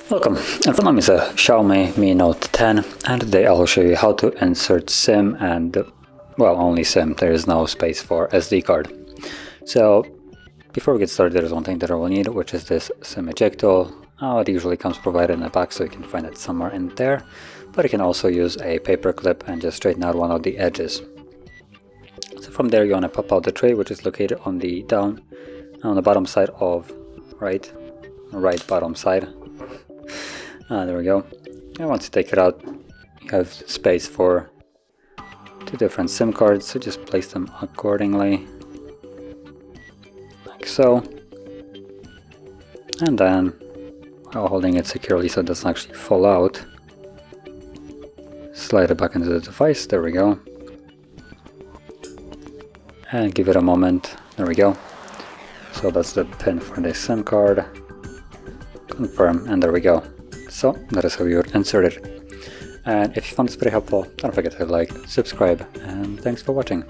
Welcome, and my name is Xiaomi Mi Note 10, and today I'll show you how to insert SIM and, well, only SIM. There is no space for SD card. So before we get started, there's one thing that I will need, which is this SIM eject tool. It usually comes provided in a box, so you can find it somewhere in there, but you can also use a paper clip and just straighten out one of the edges. So from there you want to pop out the tray, which is located on the bottom side of right bottom side. There we go. And once you take it out, you have space for 2 different SIM cards, so just place them accordingly, like so. And then, while holding it securely so it doesn't actually fall out, slide it back into the device. There we go. And give it a moment. There we go. So that's the pin for the SIM card. Confirm, and there we go. So that is how you would insert it. And if you found this very helpful, don't forget to like, subscribe, and thanks for watching.